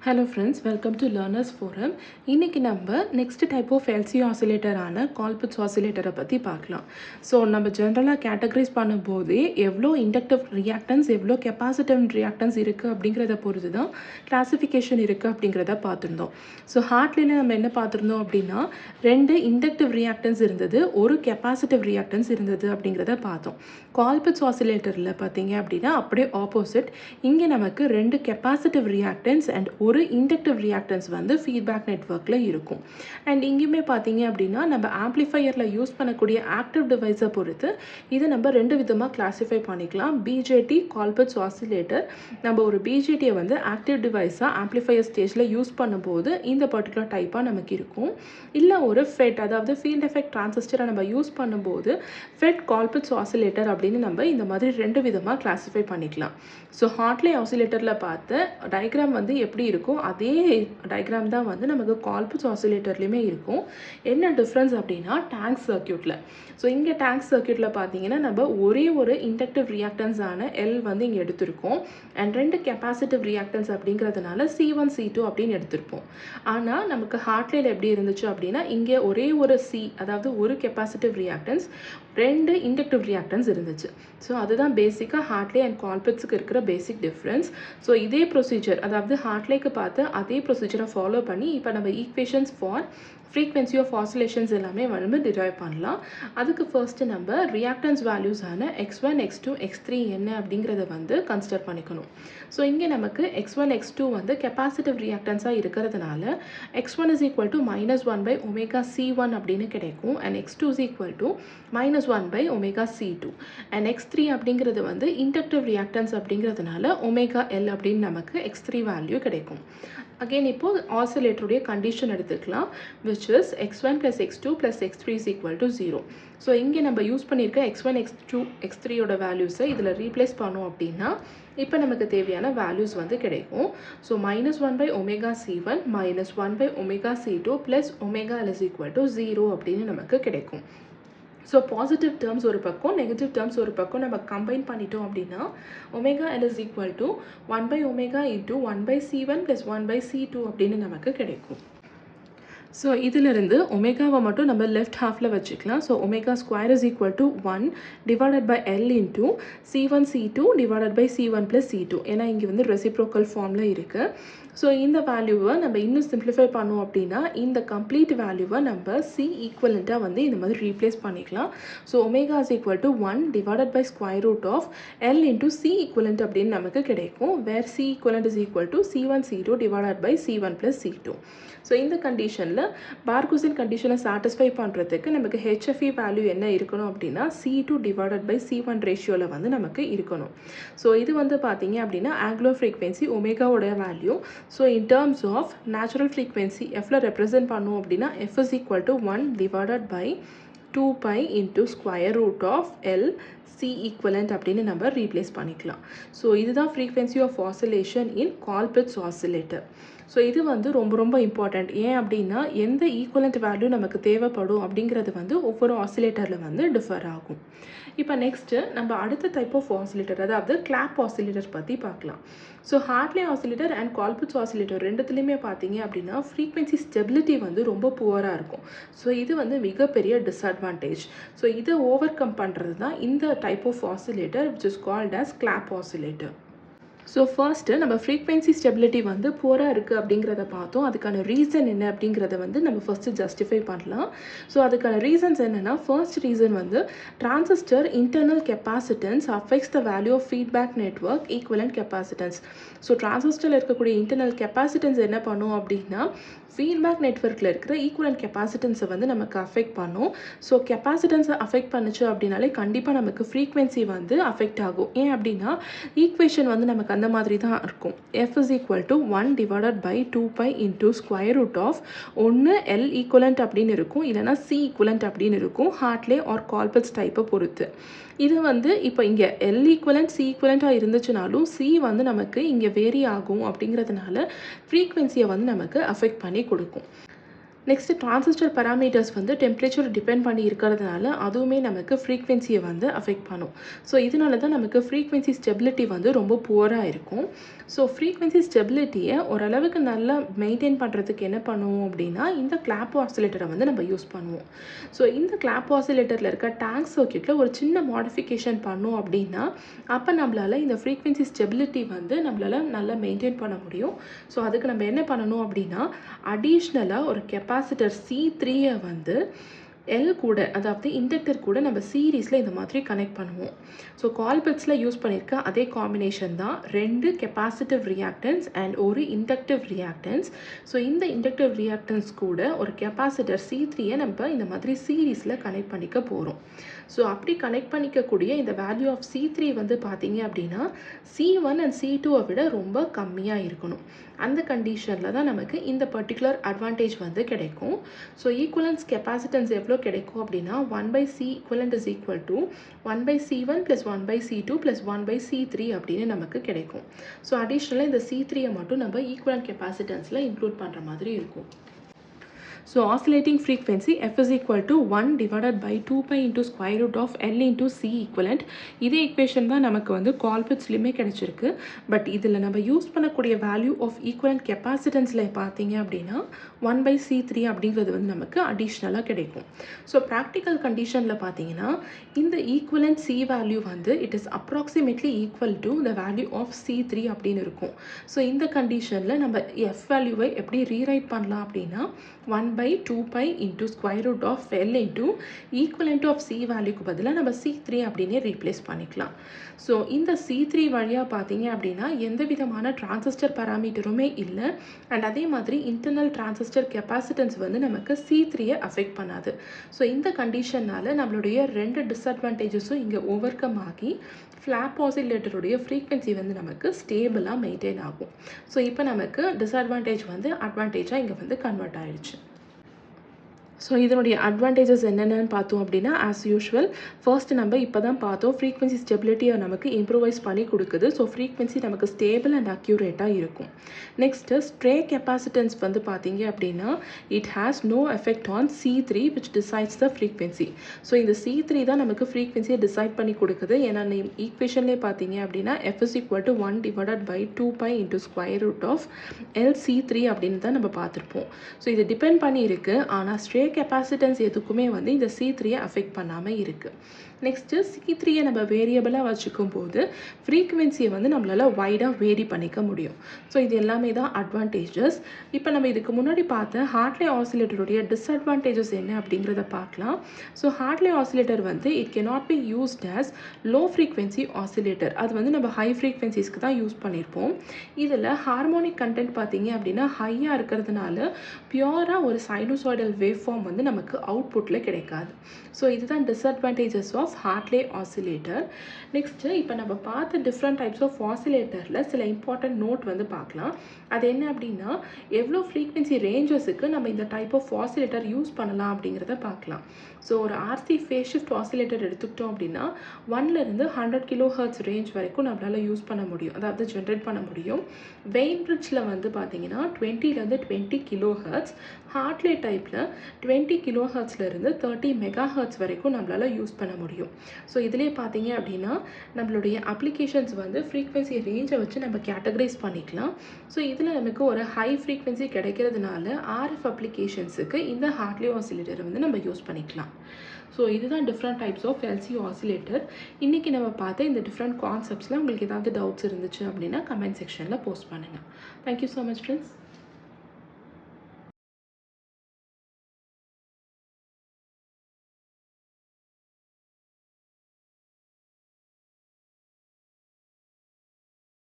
Hello friends, welcome to Learners Forum. இன்னைக்கு நம்ம next type of LC oscillator ஆன Colpitts oscillator பத்தி பார்க்கலாம். So நம்ம ஜெனரலா கேட்டகரைஸ் பண்ணும்போதே எவ்வளோ இண்டக்டிவ் ரியாக்டன்ஸ் எவ்வளோ கெப்பாசிட்டிவ் ரியாக்டன்ஸ் இருக்குது அப்படிங்கிறத பொறுத்து தான் கிளாசிஃபிகேஷன் இருக்குது அப்படிங்கிறத பார்த்துருந்தோம். ஸோ ஹார்ட்லியில் நம்ம என்ன பார்த்துருந்தோம் அப்படின்னா 2 இண்டக்டிவ் ரியாக்டன்ஸ் இருந்தது, ஒரு கெப்பாசிட்டிவ் ரியாக்டன்ஸ் இருந்தது அப்படிங்கிறத பார்த்தோம். Colpitts oscillatorல பார்த்தீங்க அப்படின்னா அப்படியே ஆப்போசிட், இங்கே நமக்கு 2 கெப்பாசிட்டிவ் ரியாக்டன்ஸ் அண்ட் ஒரு இண்டக்டிவ் ரியாக்டன்ஸ் வந்து ஃபீட்பேக் நெட்வொர்க்கில் இருக்கும். அண்ட் இங்கேயுமே பார்த்தீங்க அப்படின்னா நம்ம ஆம்ப்ளிஃபையரில் யூஸ் பண்ணக்கூடிய ஆக்டிவ் டிவைஸை பொறுத்து இதை நம்ம 2 விதமாக கிளாஸிஃபை பண்ணிக்கலாம். பிஜேடி Colpitts oscillator, நம்ம ஒரு பிஜேடியை வந்து ஆக்டிவ் டிவைஸாக ஆம்ப்ளிஃபையர் ஸ்டேஜில் யூஸ் பண்ணும்போது இந்த பர்டிகுலர் டைப்பாக நமக்கு இருக்கும். இல்லை ஒரு ஃபெட், அதாவது ஃபீல்ட் எஃபெக்ட் டிரான்சிஸ்டரை நம்ம யூஸ் பண்ணும்போது ஃபெட் Colpitts oscillator அப்படின்னு நம்ம இந்த மாதிரி 2 விதமாக கிளாஸிஃபை பண்ணிக்கலாம். ஸோ ஹார்ட்லி ஆசிலேட்டரில் பார்த்த டயக்ராம் வந்து எப்படி இருக்கும் அதே டயக்ராம் தான் வந்து நமக்கு Colpitts oscillatorலையுமே இருக்கும். என்ன டிஃப்ரென்ஸ் அப்படின்னா டேங்க் சர்க்கியூட்டில். ஸோ இங்கே டேங்க் சர்க்கியூட்டில் பார்த்தீங்கன்னா நம்ம ஒரே ஒரு இண்டக்டிவ் ரியாக்டன்ஸ் ஆன எல் வந்து இங்கே எடுத்திருக்கோம் அண்ட் 2 கெப்பாசிட்டிவ் ரியாக்டன்ஸ் அப்படிங்கிறதுனால C1 C2 அப்படின்னு எடுத்திருப்போம். ஆனால் நமக்கு ஹார்ட்லியில் எப்படி இருந்துச்சு அப்படின்னா இங்கே ஒரே ஒரு அதாவது ஒரு கெப்பாசிட்டிவ் ரியாக்டன்ஸ் 2 இண்டக்டிவ் ரியாக்டன்ஸ் இருந்துச்சு. ஸோ அதுதான் பேசிக்காக ஹார்ட்லி அண்ட் Colpittsக்கு இருக்கிற பேசிக் டிஃப்ரென்ஸ். ஸோ இதே ப்ரொசீஜர், அதாவது ஹார்ட்லிக்கு பார்த்து அதே ப்ரொசீஜரை ஃபாலோ பண்ணி இப்போ நம்ம equations for frequency of oscillations எல்லாமே வந்து டிரைவ் பண்ணலாம். அதுக்கு ஃபர்ஸ்ட்டு நம்ம ரியாக்டன்ஸ் வேல்யூஸான x1 x2 x3 என்ன அப்படிங்கிறத வந்து கன்சிடர் பண்ணிக்கணும். ஸோ இங்கே நமக்கு x1 x2 வந்து கெப்பாசிட்டிவ் ரியாக்டன்ஸாக இருக்கிறதுனால x1 is equal to -1 by omega c1 அப்படின்னு கிடைக்கும் and x2 is equal to -1 by omega c2 and x3 அப்படிங்கிறது வந்து இண்டக்டிவ் ரியாக்டன்ஸ் அப்படிங்கிறதுனால omega l அப்படின்னு நமக்கு x3 வேல்யூ கிடைக்கும். அகெயின் இப்போ ஆசிலேட்டருடைய கண்டிஷன் எடுத்துக்கலாம், which is x1 plus x2 plus x3 is equal to 0. So இங்கே நம்ம யூஸ் பண்ணியிருக்க x1 x2 x3யோட வேல்யூஸை இதில் ரீப்ளேஸ் பண்ணோம் அப்படின்னா இப்போ நமக்கு தேவையான வேல்யூஸ் வந்து கிடைக்கும். So -1 by omega c1 -1 by omega c2 plus omega l is equal to 0 அப்படின்னு நமக்கு கிடைக்கும். ஸோ பாசிட்டிவ் டேர்ம்ஸ் ஒரு பக்கம், நெகட்டிவ் டேர்ம்ஸ் ஒரு பக்கம் நம்ம கம்பைன் பண்ணிட்டோம் அப்படின்னா omega l is equal to 1 by omega into 1 by c1 plus 1 by c2 அப்படின்னு நமக்கு கிடைக்கும். ஸோ இதிலிருந்து ஒமேகாவை மட்டும் நம்ம லெஃப்ட் ஹாஃபில் வச்சுக்கலாம். So omega square is equal to 1 divided by L into c1 c2 divided by c1 plus c2, ஏன்னா இங்கே வந்து ரெசிப்ரோக்கல் ஃபார்மில் இருக்குது. ஸோ இந்த வேல்யூவை நம்ம இன்னும் சிம்பிளிஃபை பண்ணோம் அப்படின்னா இந்த கம்ப்ளீட் வேல்யூவை நம்ம சி ஈக்குவலண்ட்டாக வந்து இந்த மாதிரி ரீப்ளேஸ் பண்ணிக்கலாம். So omega is equal to 1 divided by square root of L into C equivalent அப்படின்னு நமக்கு கிடைக்கும், where C equivalent is equal to c1 c2 divided by c1 plus c2. So இந்த கண்டிஷனில் பார்குசன் கண்டிஷனை சாட்டிஸ்ஃபை பண்ணுறதுக்கு நமக்கு ஹெச்எஃப்இ வேல்யூ என்ன இருக்கணும் அப்படின்னா C2 டிவைடட் பை C1 ரேஷியோவில் வந்து நமக்கு இருக்கணும். ஸோ இது வந்து பார்த்தீங்க அப்படின்னா ஆங்குலர் ஃப்ரீக்வென்சி ஒமேகாவோட value. So in terms of natural frequency எஃப்ல ரெப்ரசென்ட் பண்ணோம் அப்படின்னா F is equal to 1 divided by 2 pi into square root of L C equivalent அப்படின்னு நம்ம ரீப்ளேஸ் பண்ணிக்கலாம். ஸோ இதுதான் frequency of oscillation in Colpitts oscillator. So இது வந்து ரொம்ப ரொம்ப இம்பார்ட்டண்ட். ஏன் அப்படின்னா எந்த ஈக்குவலண்ட் வேல்யூ நமக்கு தேவைப்படும் அப்படிங்கிறது வந்து ஒவ்வொரு ஆசிலேட்டரில் வந்து டிஃபர் ஆகும். இப்போ நெக்ஸ்ட்டு நம்ம அடுத்த டைப் ஆஃப் ஆசிலேட்டர், அதாவது கிளாப் ஆசிலேட்டர் பற்றி பார்க்கலாம். So Hartley oscillator and Colpitts oscillator ரெண்டுத்துலேயுமே பார்த்தீங்க அப்படின்னா ஃப்ரீக்வென்சி ஸ்டெபிலிட்டி வந்து ரொம்ப புவராக இருக்கும். ஸோ இது வந்து மிகப்பெரிய டிஸ்அட்வான்டேஜ். ஸோ இதை ஓவர் கம் பண்ணுறது தான் இந்த type of oscillator which is called as clap oscillator. So first நம்ம ஃப்ரீக்வென்சி ஸ்டெபிலிட்டி வந்து புவராக இருக்குது அப்படிங்கிறத பார்த்தோம். அதுக்கான ரீசன் என்ன அப்படிங்கிறத வந்து நம்ம ஃபர்ஸ்ட்டு ஜஸ்டிஃபை பண்ணலாம். ஸோ அதுக்கான ரீசன்ஸ் என்னென்னா, ஃபர்ஸ்ட் ரீசன் வந்து transistor internal capacitance affects the value of feedback network equivalent capacitance. So டிரான்சிஸ்டரில் இருக்கக்கூடிய இன்டர்னல் கெப்பாசிட்டன்ஸ் என்ன பண்ணும் அப்படின்னா ஃபீட்பேக் நெட்வொர்க்கில் இருக்கிற ஈக்குவலண்ட் கெப்பாசிட்டன்ஸை வந்து நமக்கு அஃபெக்ட் பண்ணும். ஸோ கெப்பாசிட்டன்ஸை அஃபெக்ட் பண்ணுச்சு அப்படின்னாலே கண்டிப்பாக நமக்கு ஃப்ரீக்வென்சி வந்து அஃபெக்ட் ஆகும். ஏன் அப்படின்னா ஈக்குவேஷன் வந்து நமக்கு அந்த மாதிரி தான் இருக்கும். F is equal to 1 divided by 2 pi into square root of ஒன்று L equivalent அப்படின்னு இருக்கும், இல்லைனா C equivalent அப்படின்னு இருக்கும் ஹார்ட்லே ஆர் Colpitts டைப்பை பொறுத்து. இது வந்து இப்போ இங்கே L equivalent C equivalent இருந்துச்சுனாலும் C வந்து நமக்கு இங்கே வேரி ஆகும் அப்படிங்கிறதுனால ஃப்ரீக்வென்சியை வந்து நமக்கு அஃபெக்ட் பண்ணி கொடுக்கும். நெக்ஸ்ட் டிரான்சிஸ்டர் பாராமீட்டர்ஸ் வந்து டெம்பரேச்சர் டிபெண்ட் பண்ணி இருக்கிறதுனால அதுவுமே நமக்கு ஃப்ரீக்வென்சியை வந்து அஃபெக்ட் பண்ணும். ஸோ இதனால தான் நமக்கு ஃப்ரீக்வென்சி ஸ்டெபிலிட்டி வந்து ரொம்ப புவராக இருக்கும். ஸோ ஃப்ரீக்வென்சி ஸ்டெபிலிட்டியை ஓரளவுக்கு நல்லா மெயின்டைன் பண்ணுறதுக்கு என்ன பண்ணுவோம் அப்படின்னா இந்த கிளாப் ஆசிலேட்டரை வந்து நம்ம யூஸ் பண்ணுவோம். ஸோ இந்த கிளாப் ஆசிலேட்டரில் இருக்க டேங்க் சர்க்யூட்டில் ஒரு சின்ன மாடிஃபிகேஷன் பண்ணோம் அப்படின்னா அப்போ நம்மளால் இந்த ஃப்ரீக்வென்சி ஸ்டெபிலிட்டி வந்து நம்மளால் நல்லா மெயின்டைன் பண்ண முடியும். ஸோ அதுக்கு நம்ம என்ன பண்ணணும் அப்படின்னா அடிஷ்னலாக ஒரு கெப்பாசிட்டர் C3 வந்து எல் கூட, அதாவது இண்டக்டர் கூட நம்ம சீரீஸில் இந்த மாதிரி கனெக்ட் பண்ணுவோம். ஸோ கால்பிட்ஸில் யூஸ் பண்ணியிருக்க அதே காம்பினேஷன் தான், 2 கெப்பாசிட்டிவ் ரியாக்டன்ஸ் அண்ட் ஒரு இண்டக்டிவ் ரியாக்டன்ஸ். ஸோ இந்த இண்டக்டிவ் ரியாக்டன்ஸ் கூட ஒரு கெப்பாசிட்டர் C3 நம்ம இந்த மாதிரி சீரீஸில் கனெக்ட் பண்ணிக்க போகிறோம். ஸோ அப்படி கனெக்ட் பண்ணிக்கக்கூடிய இந்த வேல்யூ ஆஃப் C3 வந்து பார்த்தீங்க அப்படின்னா C1 அண்ட் C2 விட ரொம்ப கம்மியாக இருக்கணும். அந்த கண்டிஷனில் தான் நமக்கு இந்த பர்டிகுலர் அட்வான்டேஜ் வந்து கிடைக்கும். ஸோ ஈக்குவலன்ஸ் கெப்பாசிட்டன்ஸ் எவ்வளோ கிடைக்கும் அப்படின்னா 1/C equivalent is equal to 1/C1 plus 1/C2 plus 1/C3 அப்படின்னு நமக்கு கிடைக்கும். ஸோ அடிஷ்னலாக இந்த C3 மட்டும் நம்ம ஈக்குவலன்ட் கெப்பாசிட்டன்ஸில் இன்க்ளூட் பண்ணுற மாதிரி இருக்கும். So oscillating frequency f is equal to 1 divided by 2 pi into square root of L into C equivalent. இதே equation தான் நமக்கு வந்து கால்பிட்ஸ்லையுமே கிடைச்சிருக்கு. பட் இதில் நம்ம யூஸ் பண்ணக்கூடிய வேல்யூ ஆஃப் ஈக்குவலன்ட் கெப்பாசிட்டன்ஸில் பார்த்தீங்க அப்படின்னா 1/C3 அப்படிங்கிறது வந்து நமக்கு அடிஷ்னலாக கிடைக்கும். ஸோ ப்ராக்டிக்கல் கண்டிஷனில் பார்த்தீங்கன்னா இந்த ஈக்குவலன்ட் C வேல்யூ வந்து it is approximately equal to the value of C3 அப்படின்னு இருக்கும். ஸோ இந்த கண்டிஷனில் நம்ம F வேல்யூவை எப்படி ரீரைட் பண்ணலாம் அப்படின்னா 1/2 pi into square root of L into equivalent of C வேல்யூக்கு பதிலாக நம்ம C3 அப்படின்னே ரீப்ளேஸ் பண்ணிக்கலாம். ஸோ இந்த C3 வழியாக பார்த்தீங்க அப்படின்னா எந்த விதமான டிரான்சிஸ்டர் பாராமீட்டருமே இல்லை அண்ட் அதே மாதிரி இன்டர்னல் டிரான்சிஸ்டர் கெப்பாசிட்டன்ஸ் வந்து நமக்கு C3 அஃபெக்ட் பண்ணாது. ஸோ இந்த கண்டிஷனால் நம்மளுடைய 2 டிஸ்அட்வான்டேஜஸும் இங்கே ஓவர் கம் ஆகி ஃப்ளாப் ஆசிலேட்டருடைய ஃப்ரீக்வென்சி வந்து நமக்கு ஸ்டேபிளாக மெயின்டைன் ஆகும். ஸோ இப்போ நமக்கு டிஸ்அட்வான்டேஜ் வந்து அட்வான்டேஜாக இங்கே வந்து கன்வெர்ட் ஆயிடுச்சு. ஸோ இதனுடைய அட்வான்டேஜஸ் என்னென்னு பார்த்தோம் அப்படின்னா ஆஸ் யூஷுவல் ஃபர்ஸ்ட் நம்ம இப்போ தான் பார்த்தோம் ஃப்ரீக்வென்சி ஸ்டெபிலிட்டியை நமக்கு இம்ப்ரூவைஸ் பண்ணி கொடுக்குது. ஸோ ஃப்ரீக்வென்சி நமக்கு ஸ்டேபிள் அண்ட் அக்யூரேட்டாக இருக்கும். நெக்ஸ்ட்டு ஸ்ட்ரே கெப்பாசிட்டன்ஸ் வந்து பார்த்தீங்க அப்படின்னா it has no effect on C3 which decides the frequency. So இந்த C3 தான் நமக்கு ஃப்ரீக்வென்சியை டிசைட் பண்ணி கொடுக்குது. ஏன்னா ஈக்குவேஷன்லேயே பார்த்தீங்க அப்படின்னா F is equal to 1 divided by 2 pi into square root of LC3 அப்படின்னு தான் நம்ம பார்த்துருப்போம். ஸோ இது டிபெண்ட் பண்ணி இருக்குது. ஆனால் ஸ்ட்ரே கெப்பாசிட்டன்ஸ் எதுக்குமே வந்து இந்த C3 அஃபெக்ட் பண்ணாமல் இருக்குது. நெக்ஸ்ட்டு C3 நம்ம வேரியபிளாக வச்சுக்கும் போது ஃப்ரீக்வென்சியை வந்து நம்மளால் வைடாக வேரி பண்ணிக்க முடியும். ஸோ இது எல்லாமே தான் அட்வான்டேஜஸ். இப்போ நம்ம இதுக்கு முன்னாடி பார்த்த ஹார்ட்லி ஆசிலேட்டருடைய டிஸ்அட்வான்டேஜஸ் என்ன அப்படிங்கிறத பார்க்கலாம். ஸோ ஹார்ட்லி ஆசிலேட்டர் வந்து it cannot be used as low frequency oscillator. அது வந்து நம்ம ஹை ஃப்ரீக்வென்சிஸ்க்கு தான் யூஸ் பண்ணியிருப்போம். இதில் ஹார்மோனிக் கண்டென்ட் பார்த்தீங்க அப்படின்னா ஹையாக இருக்கிறதுனால பியூராக ஒரு சைனூசாய்டல் வேவ் ஃபார்ம் வந்து நமக்கு அவுட்புட்டில் கிடைக்காது. ஸோ இதுதான் disadvantages of Hartley oscillator. Next இப்போ நம்ம பார்த்த டிஃப்ரெண்ட் டைப்ஸ் ஆஃப் ஆசிலேட்டரில் சில இம்பார்ட்டன்ட் நோட் வந்து பார்க்கலாம். அது என்ன அப்படின்னா எவ்வளோ ஃப்ரீக்வென்சி ரேஞ்சஸுக்கு நம்ம இந்த டைப் ஆஃப் ஆசிலேட்டர் யூஸ் பண்ணலாம் அப்படிங்கிறத பார்க்கலாம். ஸோ ஒரு RC ஃபேஸ் ஷிஃப்ட் ஆசிலேட்டர் எடுத்துக்கிட்டோம் அப்படின்னா 1லேருந்து 100 kHz ரேஞ்ச் வரைக்கும் நம்மளால் யூஸ் பண்ண முடியும், அதாவது ஜென்ரேட் பண்ண முடியும். வெயின் பிரிட்ஜில் வந்து பார்த்தீங்கன்னா 20லேருந்து 20 kHz, ஹார்ட்லி டைப்பில் 20 kHzலேருந்து 30 MHz வரைக்கும் நம்மளால் யூஸ் பண்ண முடியும். ஸோ இதிலே பார்த்தீங்க அப்படின்னா நம்மளுடைய அப்ளிகேஷன்ஸ் வந்து ஃப்ரீக்வென்சி ரேஞ்சை வச்சு நம்ம கேட்டகரைஸ் பண்ணிக்கலாம். ஸோ இதில் நமக்கு ஒரு ஹை ஃப்ரீக்வென்சி கிடைக்கிறதுனால RF அப்ளிகேஷன்ஸுக்கு இந்த ஹார்ட்லி ஆசிலேட்டர் வந்து நம்ம யூஸ் பண்ணிக்கலாம். ஸோ இதுதான் different types of LC oscillator. இன்றைக்கி நம்ம பார்த்த இந்த டிஃப்ரெண்ட் கான்செப்ட்ஸில் உங்களுக்கு ஏதாவது டவுட்ஸ் இருந்துச்சு அப்படின்னா கமெண்ட் செக்ஷனில் போஸ்ட் பண்ணுங்கள். Thank you so much friends.